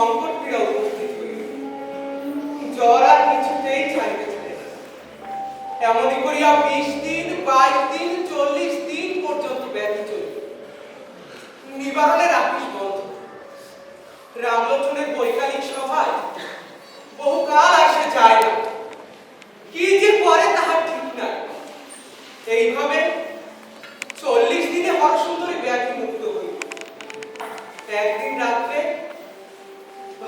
সংকট পীড়া উপস্থিত হইল। জ্বর আর কিছুতেই ছাড়িতেছে না। এমনই করিয়া 20 দিন, 22 দিন, 40 দিন পর্যন্ত ব্যাধি চলিল। নিবারণের আপিস বন্ধ। রামলোচনের বৈকালিক সভায় বহুকাল আসে যায় না। কি যে করে তাহার ঠিক নাই। এইভাবে 40 দিনে হরসুন্দরী ব্যাধি মুক্ত হইল। একদিন রাত্রে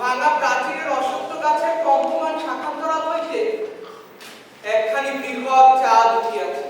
ভাঙা প্রাচীরের অশ্বত্থ গাছের কম্পমান শাখান্তরাল হইতে একখানি বৃহৎ চাঁদ উঠিয়াছে।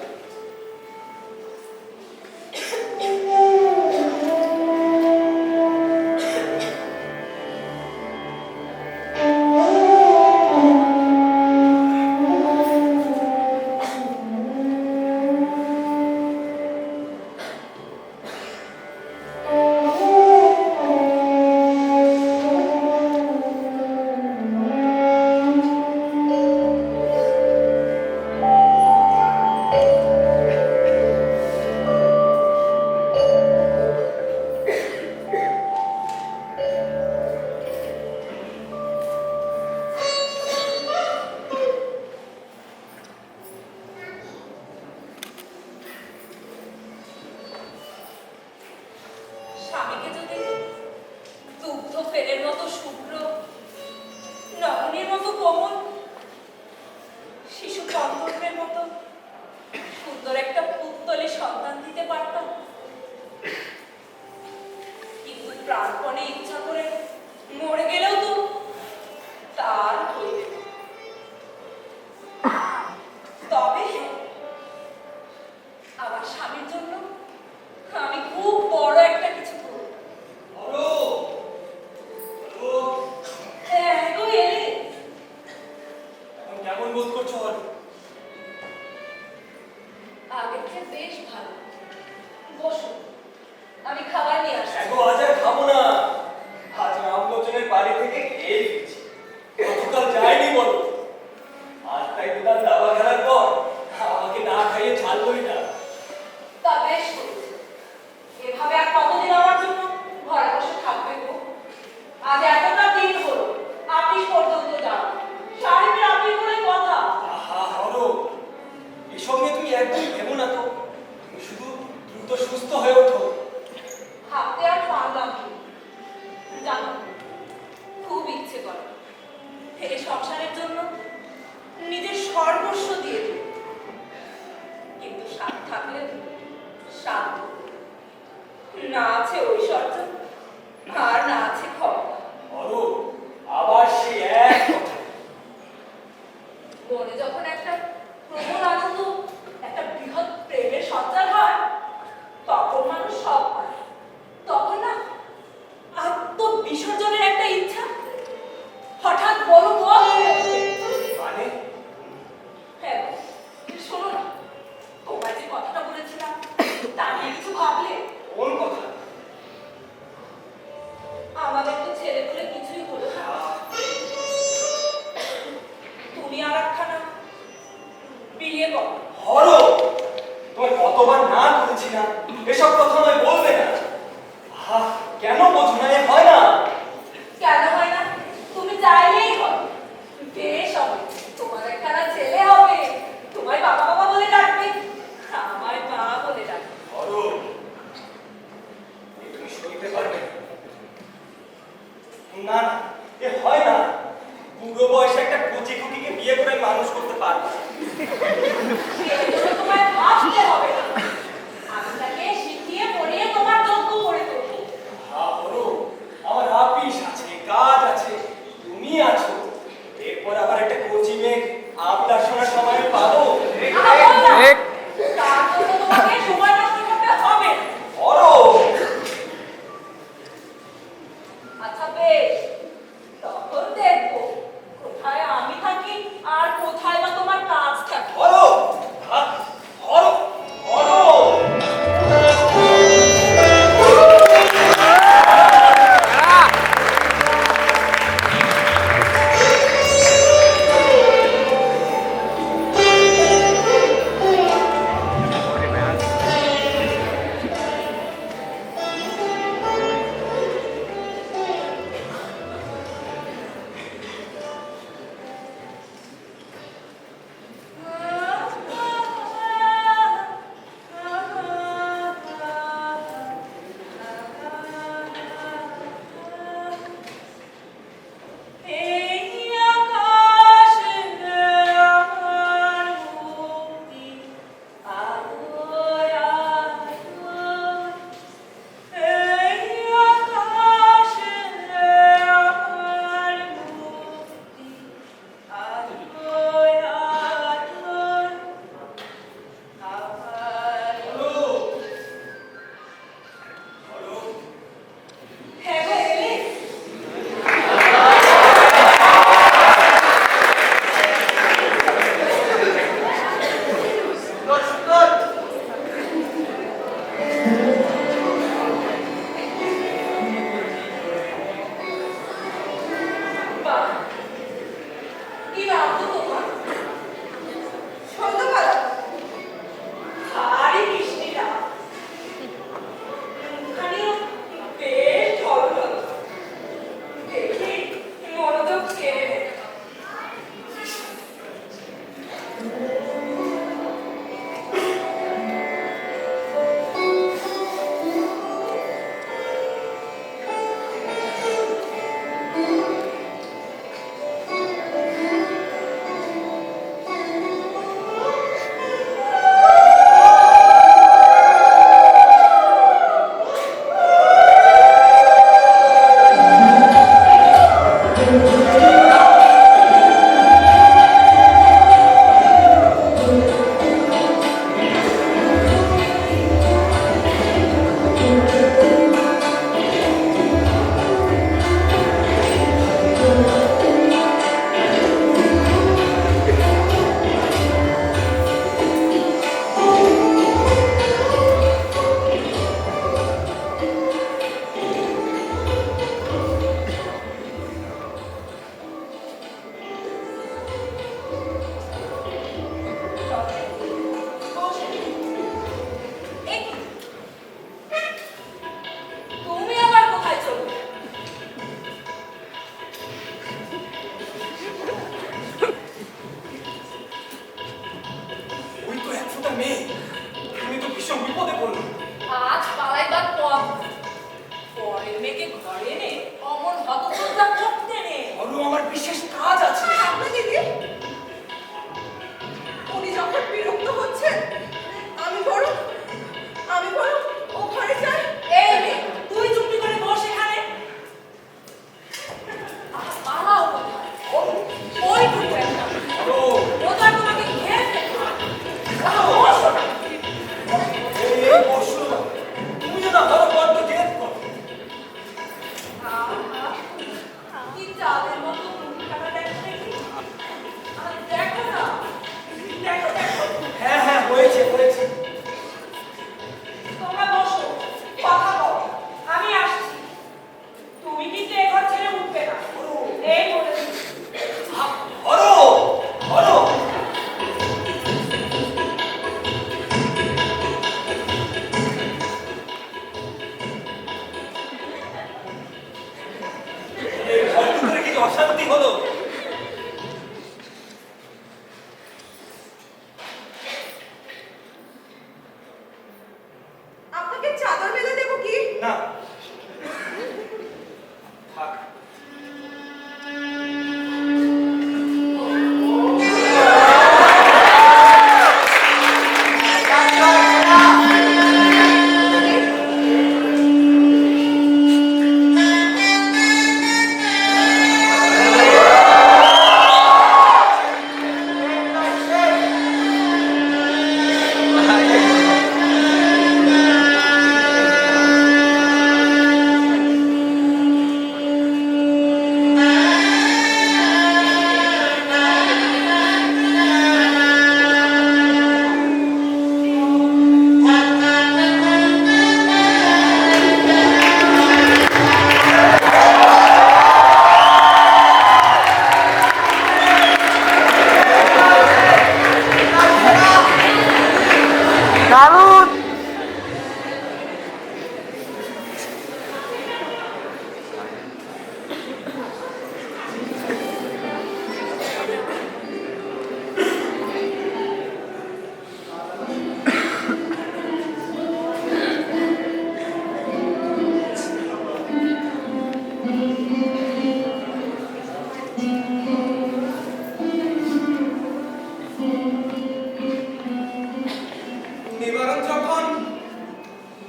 আর কোথায় বা তোমার কাজ থাকে?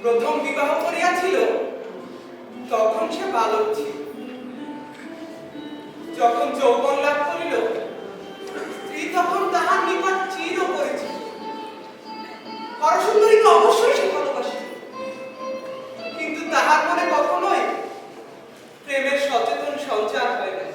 প্রথম বিবাহ করিয়াছিল তখন সে বালক ছিল। যখন যৌবন লাভ করিল স্ত্রী তখন তাহার নিকট চির পরিচিত। হরসুন্দরীকে অবশ্যই সে ভালোবাসে, কিন্তু তাহার মনে কখনোই প্রেমের সচেতন সঞ্চার হয় না।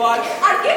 আর কে?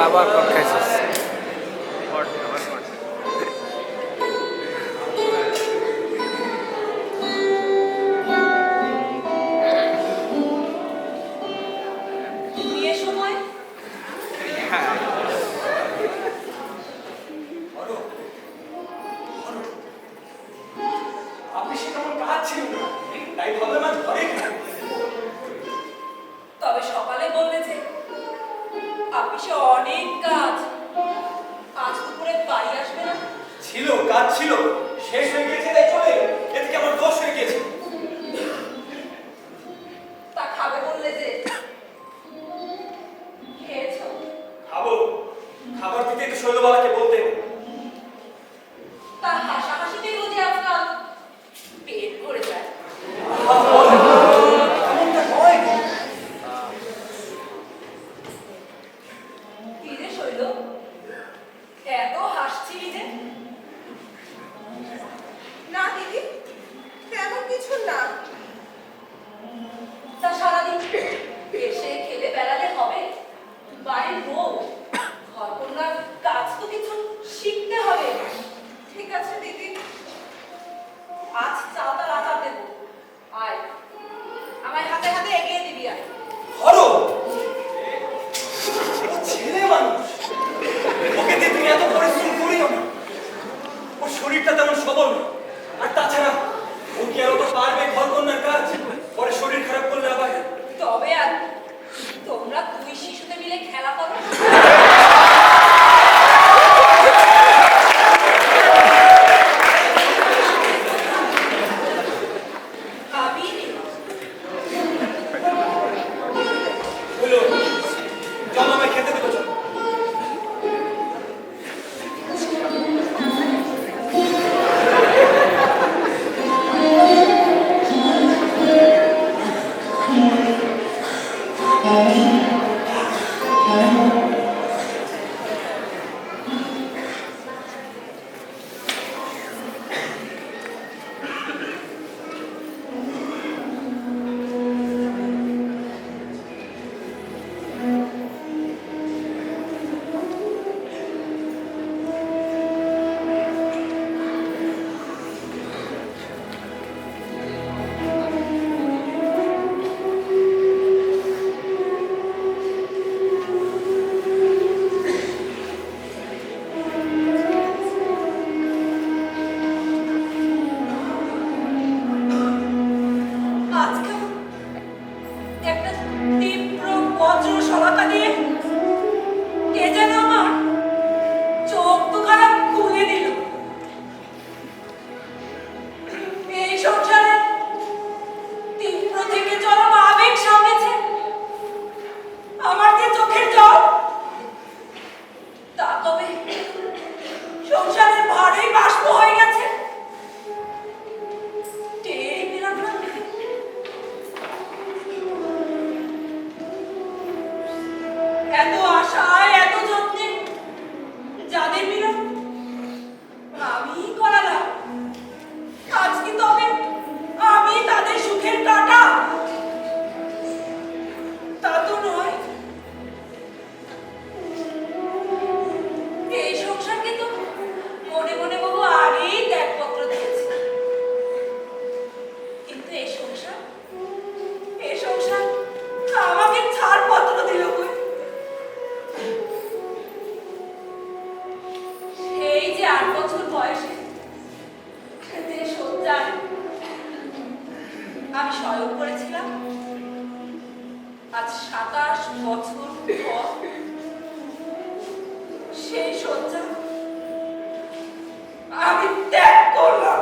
আবার খাইছিস থেকে চরম আবেগ সামলেছে আমার যে চোখের জল, তা তবে সংসারের ভারই বাষ্প হয়ে গেছে। টেরই পেলাম না এত আশায় এত যত্নে যাদের মিলন আমি করালাম, আজ কি তবে আমি তাদের সুখের কাঁটা? তা তো নয়। এই সংসারকে তো মনে মনে বহু আগেই ত্যাগপত্র দিয়েছে, কিন্তু এই সংসার আমাকে ছাড়পত্র দিল কই? এই যে 8 বছর বয়সে দেশ সজ্জায় আমি শয়ন করেছিলাম, আজ 27 বছর পর সেই সজ্জা আমি ত্যাগ করলাম।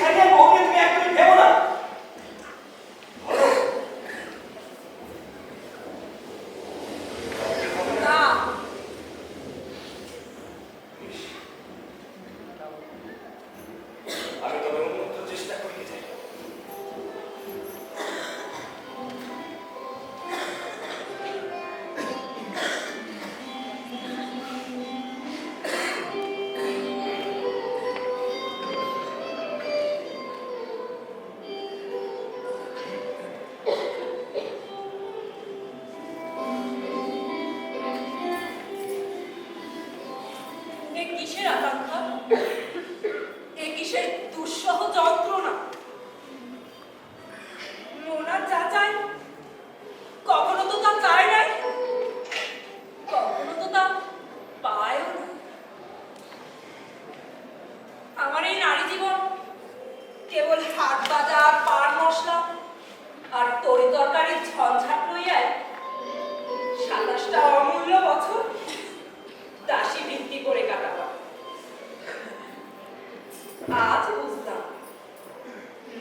ছাড়িয়ে বউকে তুমি একদমই ভেবো না। না, আমি তবে উন্নত চেষ্টা করিয়ে যাই। এ কিসের আকাঙ্ক্ষা, এ কিসের দুঃসহ যন্ত্রণা? মোনা যা চায় কখনো তো তা চায় নাই, কখনো তো তা পায়ও না। আমার এই নারী জীবন কেবল হাট বাজার, পান মশলা আর তরি তরকারির ঝঞ্ঝাট লইয়াই 27টা অমূল্য বছর দাসী ভিত্তি করে কাটাবা। আজ বুঝলাম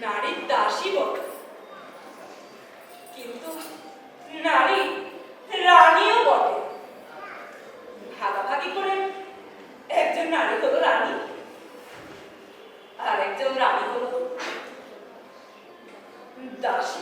নারী দাসী বটে, কিন্তু নারী রানীও বটে। ভাগাভাগি করে একজন নারী হলো রানী, আর একজন রানী হলো দাসী।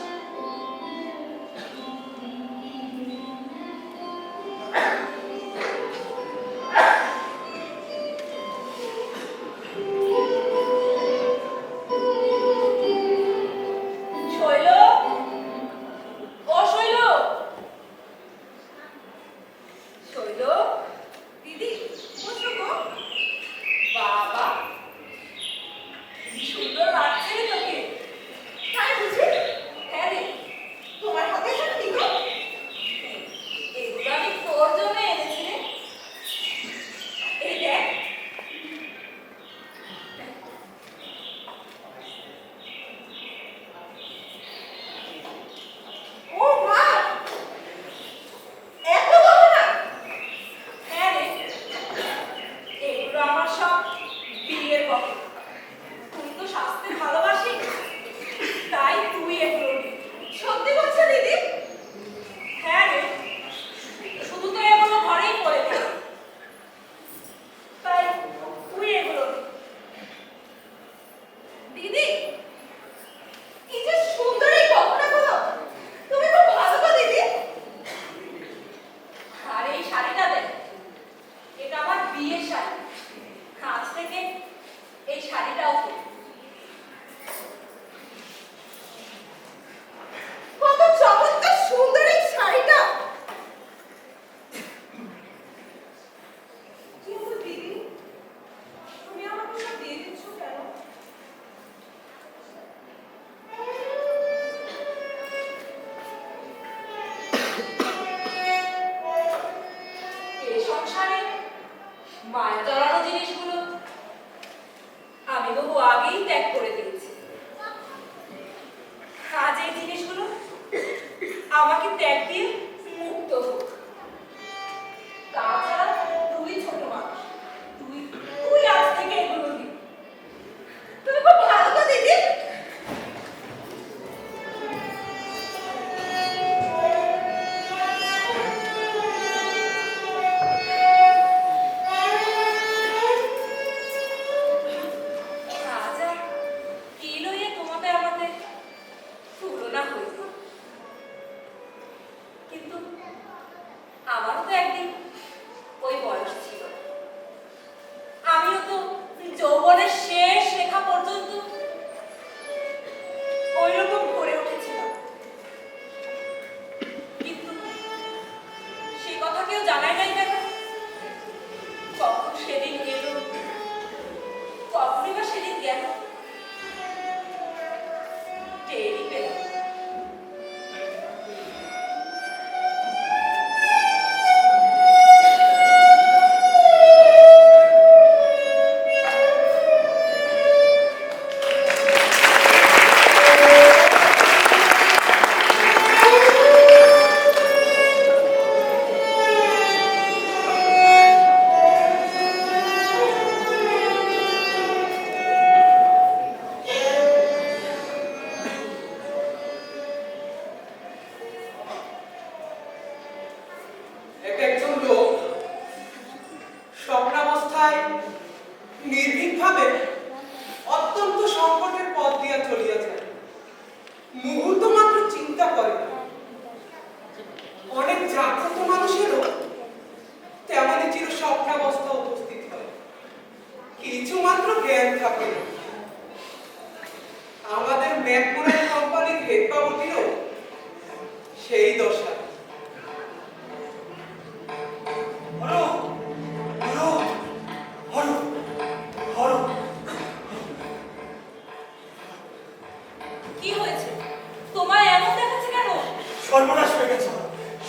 সর্বনাশ হয়ে গেছে,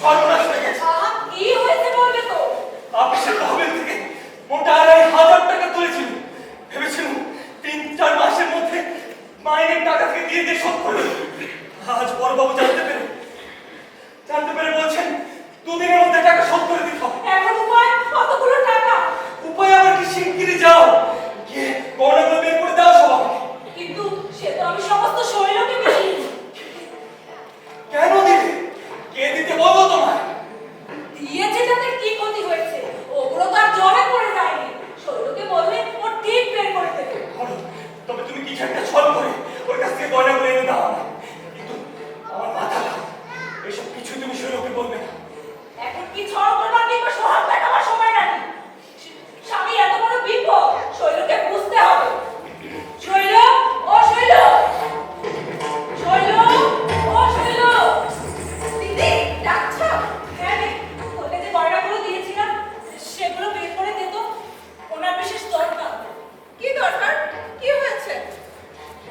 সর্বনাশ হয়ে গেছে। আহা, কি হয়েছে বলবে তো? অফিসের তহবিল থেকে মোটা 2,500 টাকা তুলেছিল। ভেবেছিলাম 3-4 মাসের মধ্যে মাইনের টাকা থেকে দিয়ে শোধ করবে। আজ বড়বাবু জানতে পেরে বলছেন 2 দিনের মধ্যে টাকা শোধ করে দিতে হবে। এখন উপায়? কতগুলো টাকা? উপায় আবার কি? শিগগিরই যাও, গিয়ে গয়নাগুলো বের করে দাও সব আমাকে। কিন্তু সে তো আমি সমস্ত শরীরকে দিই। কেন দিবে? কে দিতে বলবো তোমায়? দিয়েছে তাতে কি ক্ষতি হয়েছে? ওগুলো তো আর জলে পড়ে যায়নি। শরীরকে বললে ও ঠিক বের করে দেবে। বলো, তবে তুমি কিছু একটা ছল করে ওর কাছ থেকে গয়নাগুলো এনে দাও আমায়। কিন্তু আমার মাথা খাও, এসব কিছু তুমি শৈলকে বলবে না। এখন কি ছড় করবার কিংবা সোহাগ দেখাবার সময় নাকি? স্বামী এত বড় বিপদ, শৈলকে বুঝতে হবে। শৈল, ও শৈল, শৈল, ও শৈল। দিদি, ডাকছো? হ্যাঁ রে, তোকে যে গয়নাগুলো দিয়েছিলাম সেগুলো বের করে দে তো। ওনার বিশেষ দরকার। কি দরকার? কি হয়েছে?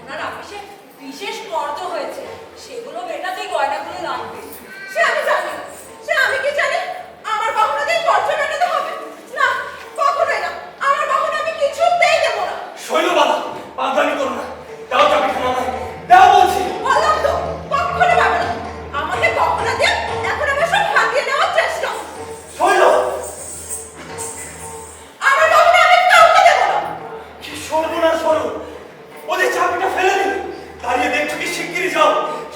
ওনার অফিসে বিশেষ কর্জ হয়েছে, সেগুলো মেটাতেই গয়নাগুলো লাগবে। সে আমি জানি, সে আমি কি জানি? আমার গহনা দিয়ে কর্জ মেটাতে হবে? না, কখনোই না। আমার গহনা আমি কিছুতেই দেব না। শৈল বাবা, পাগলামি করো না। দাও চাবিখানা আমায়, দাও বলছি। বললাম তো, কখনো পাবে না। আমাকে গহনা দিয়ে এখন আমার সব হাতিয়ে নেওয়ার চেষ্টা। শৈল, আমার গহনা আমি কাউকে দেব না। কি সর্বনাশ হলো! ওদের চাবিটা ফেলে দিল। দাঁড়িয়ে দেখছো কি? শিগগিরই যাও,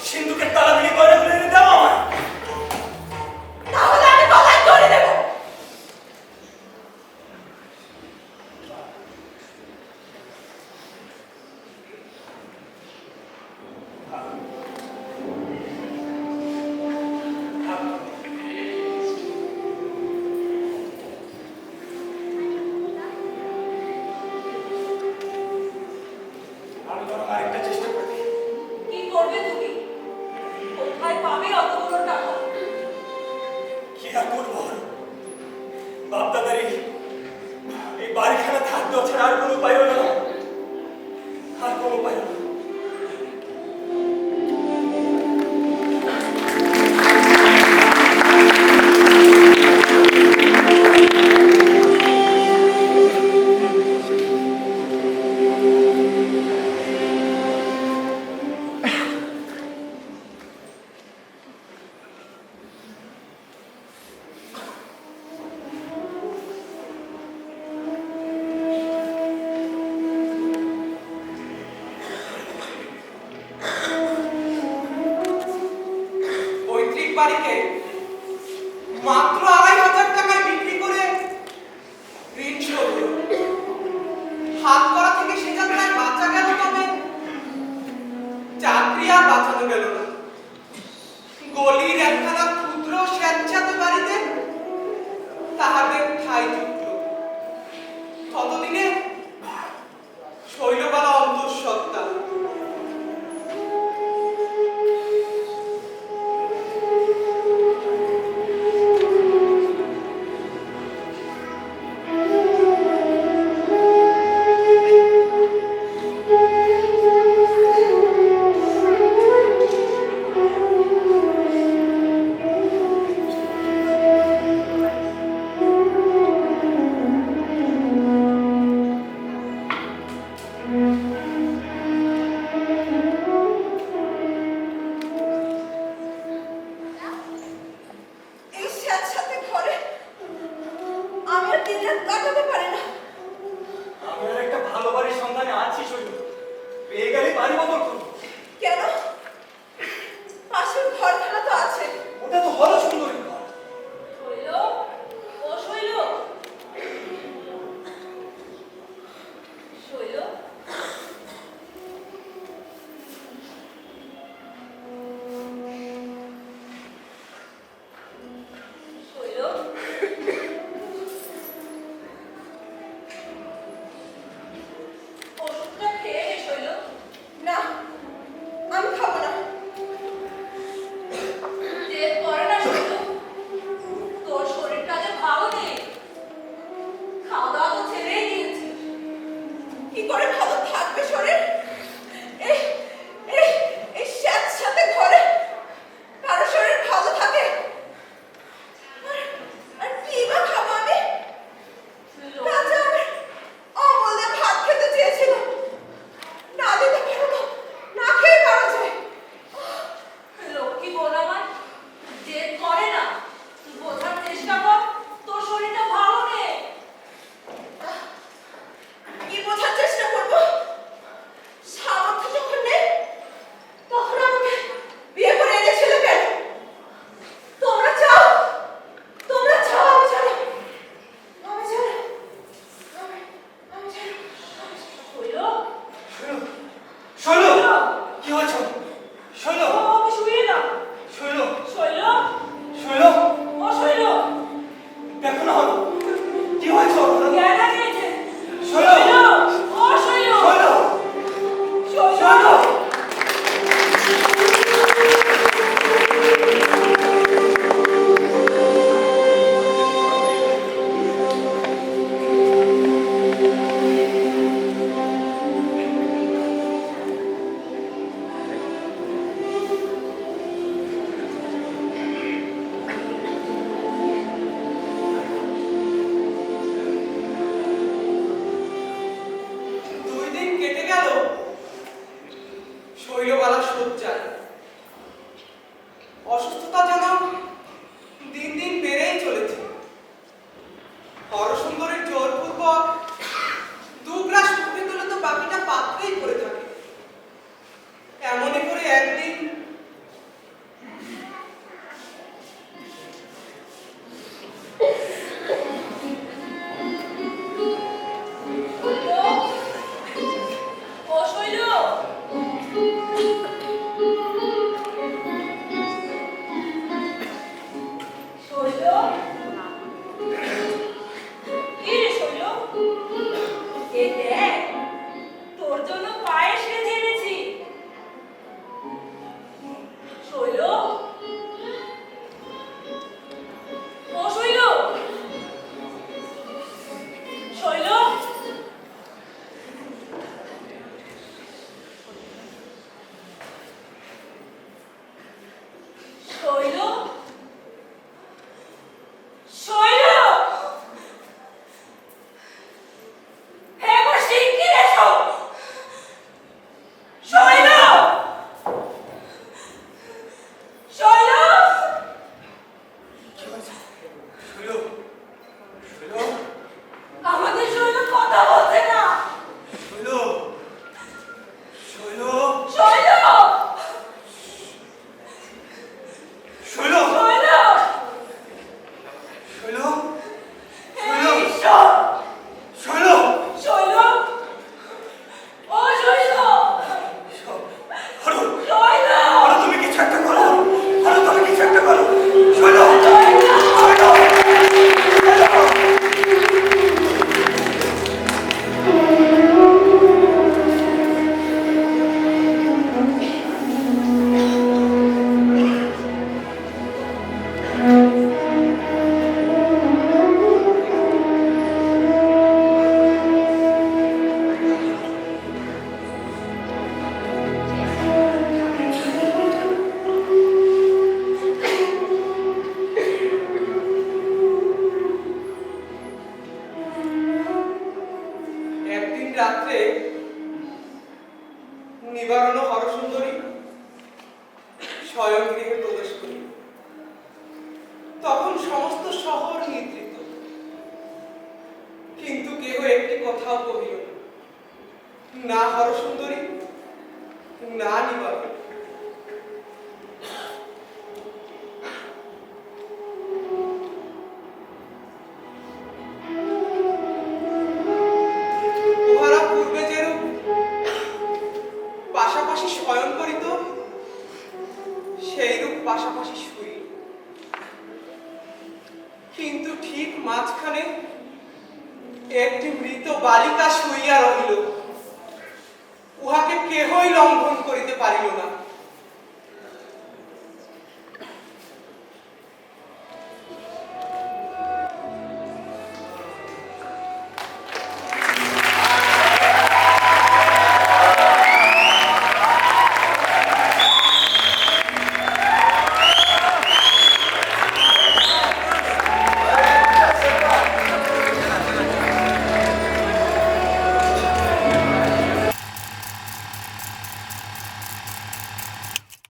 সিন্ধুকের তালা ভেঙে গয়নাগুলো এনে দাও আমায়। তাহলে আমি গলায় দড়ি দেব। আমি বরং আরেকটা চেষ্টা করি। কি করবে তুমি? কোথায় পাবে অতগুলো টাকা? কি আর করবো? বাপদাদার এই বাড়িখানা থাকতে ছাড়া আর কোনো উপায় হলো না। আর কোনো উপায় হলো না। পৈতৃক বাড়িকে মাত্র 2,500 টাকায় বিক্রি করে ঋণ শোধ হলো। হাত করা থেকে সে যাত্রায় বাঁচা গেল, তবে চাকরি আর বাঁচানো গেল না। গলির একখানা ক্ষুদ্র স্যাঁতস্যাঁতে বাড়িতে তাহাদের ঠাঁই জুটল। ততদিনে শৈলবালা অন্তঃসত্ত্বা। এই স্যাঁতস্যাঁতে ঘরে আমি আর দিনরাত কাটাতে পারি না। আমি আর একটা ভালো বাড়ির সন্ধানে আছি শৈল। পেয়ে গেলে বাড়ি বদল করবো। কেন? পাশের ঘরখানা তো আছে। ওটা তো হলো সুন্দরী ঘর। শৈল, ও শৈল, শৈল, শৈল, ওষুধটা খেয়ে নে শৈল। না, আমি খাবো শৈল! দুই দিন কেটে গেল শৈলবালা শয্যায়। অসুস্থতা যেন দিন দিন বেড়েই চলেছে। হরসুন্দরীর জোরপূর্বক দুগ্রাস মুখে তুলে তো বাকিটা পাত্রেই পড়ে থাকে। এমনই করে একদিন ও শৈল! শৈল! কি রে শৈল? এই দেখ, তোর জন্য পায়েস রেঁধে এনেছি। শৈল! ও শৈল! শৈল! শৈল! শৈল! হে গো শিগগির এসো! শৈল! শৈল! শৈল শৈল আমাদের শৈল কথা বলছে না। শৈল শৈল শৈল! শৈল শৈল! শৈল হে ঈশ্বর! শৈল শৈল! ও শৈল! হরো শৈল! হরো তুমি কিছু একটা করো। হরো তুমি কিছু একটা করো। শৈল শৈল! শৈল একদিন রাত্রে নিবারণ হরসুন্দরী শয়ন গৃহে প্রবেশ করি। তখন সমস্ত শহর নিদ্রিত, কিন্তু কেহ একটি কথাও কহিল না। না হরসুন্দরী, না নিবারণ। উহারা পূর্বে যেরূপ পাশাপাশি শয়ন করিত, সেইরূপ পাশাপাশি শুইল। কিন্তু ঠিক মাঝখানে একটি মৃত বালিকা শুইয়া রহিল। উহাকে কেহই লঙ্ঘন করিতে পারিল না।